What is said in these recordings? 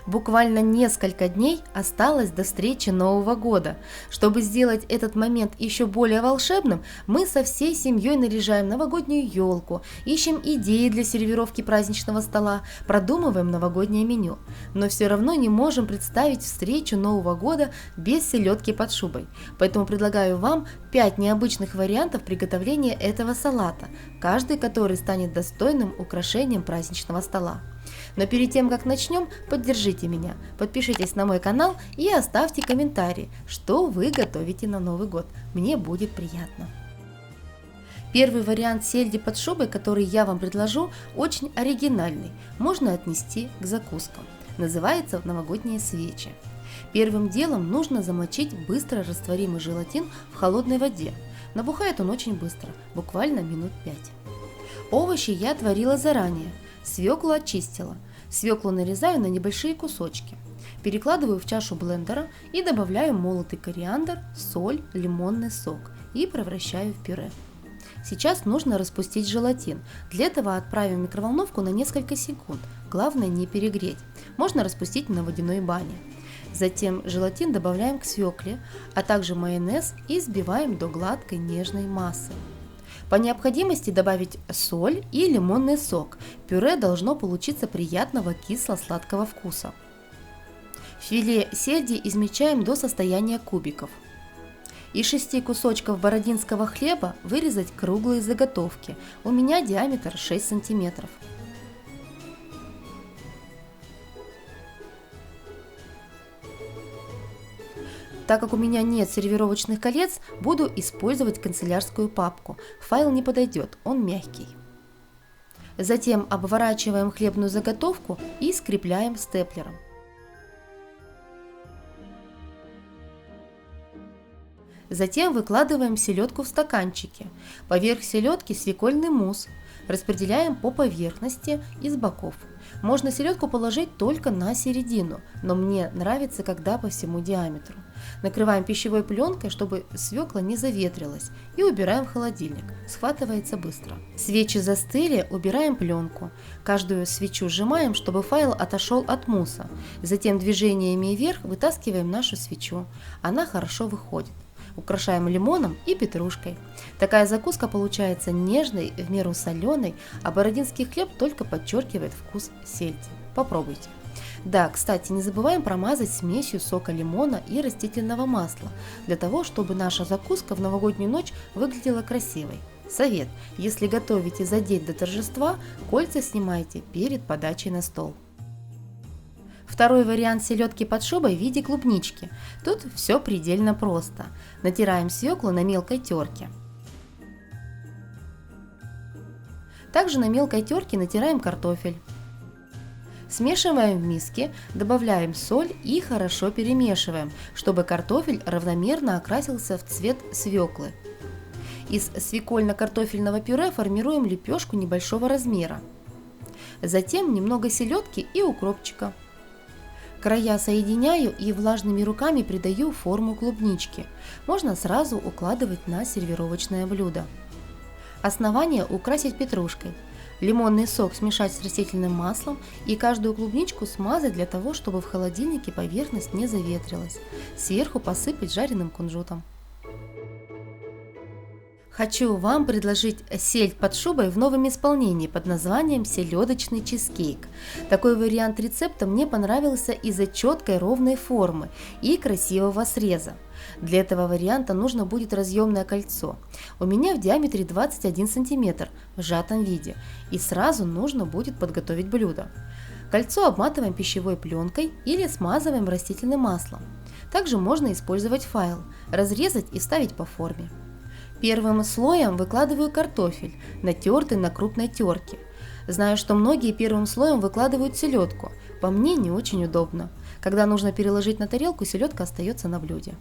Буквально несколько дней осталось до встречи Нового года. Чтобы сделать этот момент еще более волшебным, мы со всей семьей наряжаем новогоднюю елку, ищем идеи для сервировки праздничного стола, продумываем новогоднее меню. Но все равно не можем представить встречу Нового года без селедки под шубой. Поэтому предлагаю вам 5 необычных вариантов приготовления этого салата, каждый который станет достойным украшением праздничного стола. Но перед тем, как начнем, поддержите меня, подпишитесь на мой канал и оставьте комментарии, что вы готовите на Новый год. Мне будет приятно. Первый вариант сельди под шубой, который я вам предложу, очень оригинальный. Можно отнести к закускам. Называется «Новогодние свечи». Первым делом нужно замочить быстро растворимый желатин в холодной воде. Набухает он очень быстро, буквально минут 5. Овощи я отварила заранее. Свеклу очистила. Свеклу нарезаю на небольшие кусочки. Перекладываю в чашу блендера и добавляю молотый кориандр, соль, лимонный сок и превращаю в пюре. Сейчас нужно распустить желатин. Для этого отправим в микроволновку на несколько секунд. Главное не перегреть. Можно распустить на водяной бане. Затем желатин добавляем к свекле, а также майонез и взбиваем до гладкой нежной массы. По необходимости добавить соль и лимонный сок. Пюре должно получиться приятного кисло-сладкого вкуса. Филе сельди измельчаем до состояния кубиков. Из 6 кусочков бородинского хлеба вырезать круглые заготовки. У меня диаметр 6 см. Так как у меня нет сервировочных колец, буду использовать канцелярскую папку. Файл не подойдет, он мягкий. Затем обворачиваем хлебную заготовку и скрепляем степлером. Затем выкладываем селедку в стаканчики. Поверх селедки свекольный мусс. Распределяем по поверхности и с боков. Можно селедку положить только на середину, но мне нравится, когда по всему диаметру. Накрываем пищевой пленкой, чтобы свекла не заветрилась, и убираем в холодильник. Схватывается быстро. Свечи застыли, убираем пленку. Каждую свечу сжимаем, чтобы файл отошел от мусса. Затем движениями вверх вытаскиваем нашу свечу. Она хорошо выходит. Украшаем лимоном и петрушкой. Такая закуска получается нежной, в меру соленой, а бородинский хлеб только подчеркивает вкус сельди. Попробуйте. Да, кстати, не забываем промазать смесью сока лимона и растительного масла, для того, чтобы наша закуска в новогоднюю ночь выглядела красивой. Совет: если готовите за день до торжества, кольца снимайте перед подачей на стол. Второй вариант селедки под шубой в виде клубнички. Тут все предельно просто. Натираем свеклу на мелкой терке. Также на мелкой терке натираем картофель. Смешиваем в миске, добавляем соль и хорошо перемешиваем, чтобы картофель равномерно окрасился в цвет свеклы. Из свекольно-картофельного пюре формируем лепешку небольшого размера. Затем немного селедки и укропчика. Края соединяю и влажными руками придаю форму клубнички. Можно сразу укладывать на сервировочное блюдо. Основание украсить петрушкой. Лимонный сок смешать с растительным маслом и каждую клубничку смазать для того, чтобы в холодильнике поверхность не заветрилась. Сверху посыпать жареным кунжутом. Хочу вам предложить сельдь под шубой в новом исполнении под названием селедочный чизкейк. Такой вариант рецепта мне понравился из-за четкой ровной формы и красивого среза. Для этого варианта нужно будет разъемное кольцо. У меня в диаметре 21 см в сжатом виде, и сразу нужно будет подготовить блюдо. Кольцо обматываем пищевой пленкой или смазываем растительным маслом. Также можно использовать файл, разрезать и вставить по форме. Первым слоем выкладываю картофель, натертый на крупной терке. Знаю, что многие первым слоем выкладывают селедку. По мне не очень удобно. Когда нужно переложить на тарелку, селедка остается на блюде.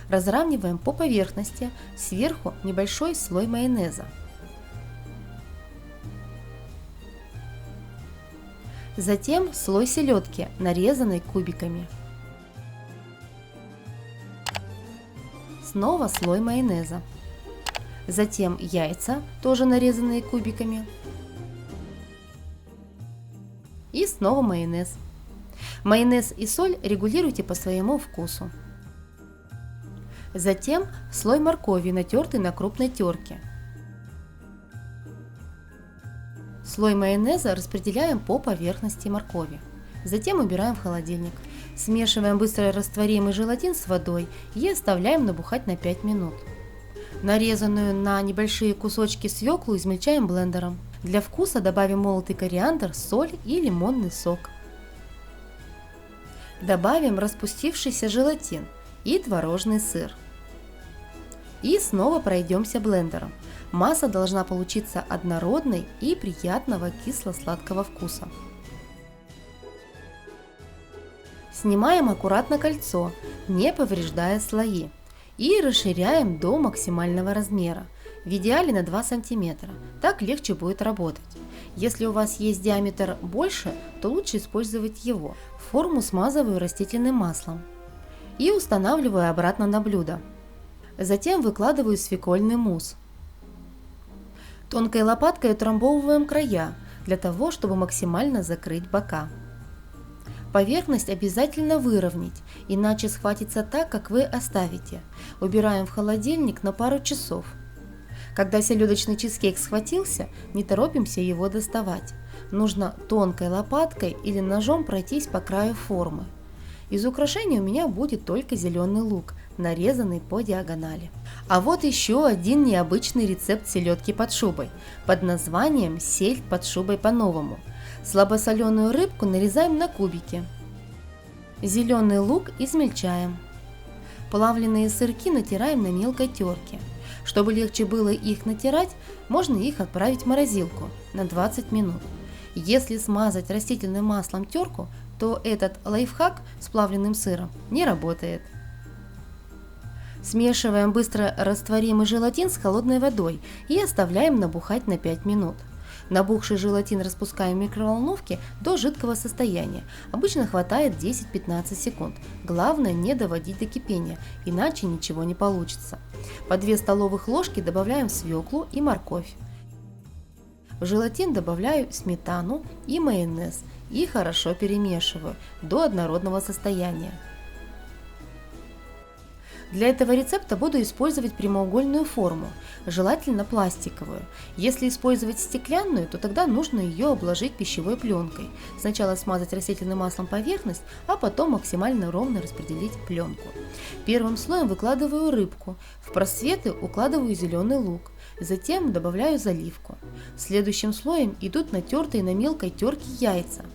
Разравниваем по поверхности, сверху небольшой слой майонеза. Затем слой селедки, нарезанной кубиками. Снова слой майонеза. Затем яйца, тоже нарезанные кубиками. И снова майонез. Майонез и соль регулируйте по своему вкусу. Затем слой моркови, натертый на крупной терке. Слой майонеза распределяем по поверхности моркови. Затем убираем в холодильник. Смешиваем быстро растворимый желатин с водой и оставляем набухать на 5 минут. Нарезанную на небольшие кусочки свеклу измельчаем блендером. Для вкуса добавим молотый кориандр, соль и лимонный сок. Добавим распустившийся желатин и творожный сыр. И снова пройдемся блендером. Масса должна получиться однородной и приятного кисло-сладкого вкуса. Снимаем аккуратно кольцо, не повреждая слои, и расширяем до максимального размера, в идеале на 2 см, так легче будет работать. Если у вас есть диаметр больше, то лучше использовать его. Форму смазываю растительным маслом и устанавливаю обратно на блюдо. Затем выкладываю свекольный мусс. Тонкой лопаткой утрамбовываем края, для того, чтобы максимально закрыть бока. Поверхность обязательно выровнять, иначе схватится так, как вы оставите. Убираем в холодильник на пару часов. Когда селедочный чизкейк схватился, не торопимся его доставать. Нужно тонкой лопаткой или ножом пройтись по краю формы. Из украшений у меня будет только зеленый лук, нарезанный по диагонали. А вот еще один необычный рецепт селедки под шубой, под названием сельдь под шубой по-новому. Слабосоленую рыбку нарезаем на кубики. Зеленый лук измельчаем. Плавленые сырки натираем на мелкой терке. Чтобы легче было их натирать, можно их отправить в морозилку на 20 минут. Если смазать растительным маслом терку, то этот лайфхак с плавленным сыром не работает. Смешиваем быстро растворимый желатин с холодной водой и оставляем набухать на 5 минут. Набухший желатин распускаем в микроволновке до жидкого состояния. Обычно хватает 10-15 секунд. Главное не доводить до кипения, иначе ничего не получится. По 2 столовых ложки добавляем свеклу и морковь. В желатин добавляю сметану и майонез и хорошо перемешиваю до однородного состояния. Для этого рецепта буду использовать прямоугольную форму, желательно пластиковую. Если использовать стеклянную, то тогда нужно ее обложить пищевой пленкой. Сначала смазать растительным маслом поверхность, а потом максимально ровно распределить пленку. Первым слоем выкладываю рыбку, в просветы укладываю зеленый лук, затем добавляю заливку. Следующим слоем идут натертые на мелкой терке яйца.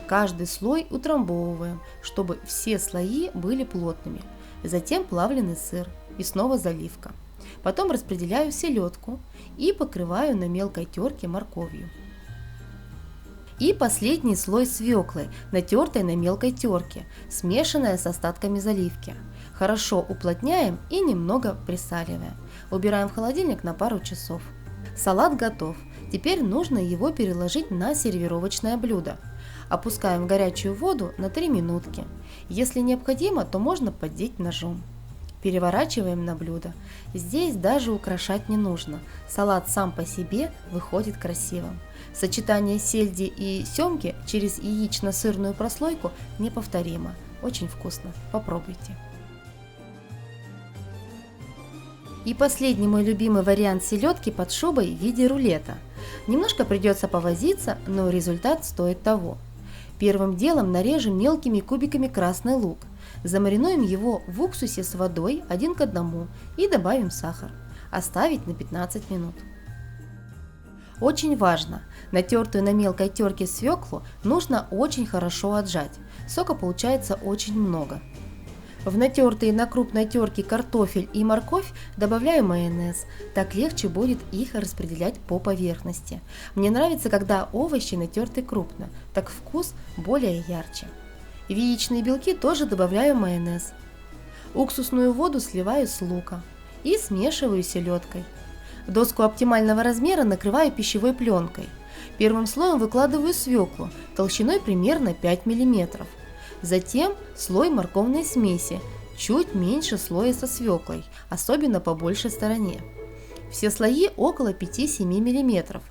Каждый слой утрамбовываем, чтобы все слои были плотными. Затем плавленый сыр и снова заливка. Потом распределяю селедку и покрываю на мелкой терке морковью. И последний слой свеклы, натертой на мелкой терке, смешанная с остатками заливки. Хорошо уплотняем и немного присаливаем. Убираем в холодильник на пару часов. Салат готов. Теперь нужно его переложить на сервировочное блюдо. Опускаем в горячую воду на 3 минутки. Если необходимо, то можно поддеть ножом. Переворачиваем на блюдо. Здесь даже украшать не нужно. Салат сам по себе выходит красивым. Сочетание сельди и семги через яично-сырную прослойку неповторимо. Очень вкусно. Попробуйте. И последний мой любимый вариант селедки под шубой в виде рулета. Немножко придется повозиться, но результат стоит того. Первым делом нарежем мелкими кубиками красный лук. Замаринуем его в уксусе с водой 1 к 1 и добавим сахар. Оставить на 15 минут. Очень важно, натертую на мелкой терке свеклу нужно очень хорошо отжать. Сока получается очень много. В натертые на крупной терке картофель и морковь добавляю майонез, так легче будет их распределять по поверхности. Мне нравится, когда овощи натерты крупно, так вкус более ярче. В яичные белки тоже добавляю майонез. Уксусную воду сливаю с лука и смешиваю с селедкой. Доску оптимального размера накрываю пищевой пленкой. Первым слоем выкладываю свеклу толщиной примерно 5 мм. Затем слой морковной смеси, чуть меньше слоя со свеклой, особенно по большей стороне. все слои около 5-7 мм.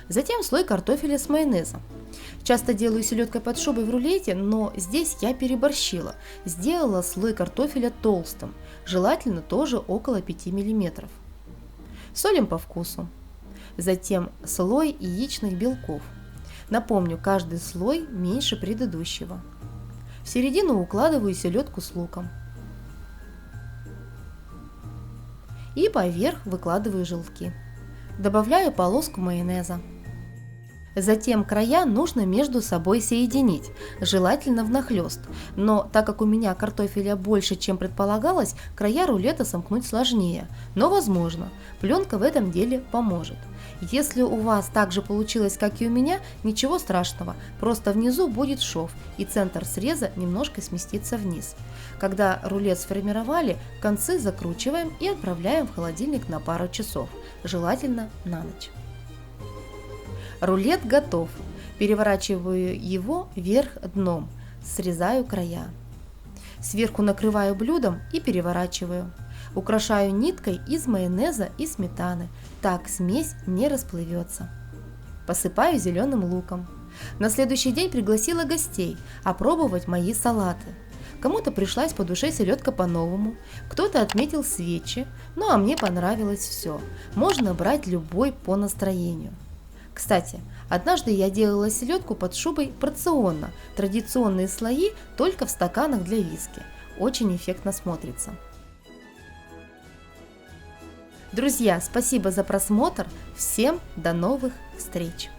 Затем слой картофеля с майонезом. Часто делаю селедкой под шубой в рулете, но здесь я переборщила. Сделала слой картофеля толстым, желательно тоже около 5 мм. Солим по вкусу. Затем слой яичных белков. Напомню, каждый слой меньше предыдущего. В середину укладываю селедку с луком. И поверх выкладываю желтки. Добавляю полоску майонеза. Затем края нужно между собой соединить, желательно внахлёст, но так как у меня картофеля больше, чем предполагалось, края рулета сомкнуть сложнее, но возможно, пленка в этом деле поможет. Если у вас так же получилось, как и у меня, ничего страшного, просто внизу будет шов и центр среза немножко сместится вниз. Когда рулет сформировали, концы закручиваем и отправляем в холодильник на пару часов, желательно на ночь. Рулет готов. Переворачиваю его вверх дном, срезаю края. Сверху накрываю блюдом и переворачиваю. Украшаю ниткой из майонеза и сметаны, так смесь не расплывется. Посыпаю зеленым луком. На следующий день пригласила гостей опробовать мои салаты. Кому-то пришлась по душе селедка по-новому, кто-то отметил свечи, ну а мне понравилось все. Можно брать любой по настроению. Кстати, однажды я делала селедку под шубой порционно, традиционные слои только в стаканах для виски. Очень эффектно смотрится. Друзья, спасибо за просмотр. Всем до новых встреч!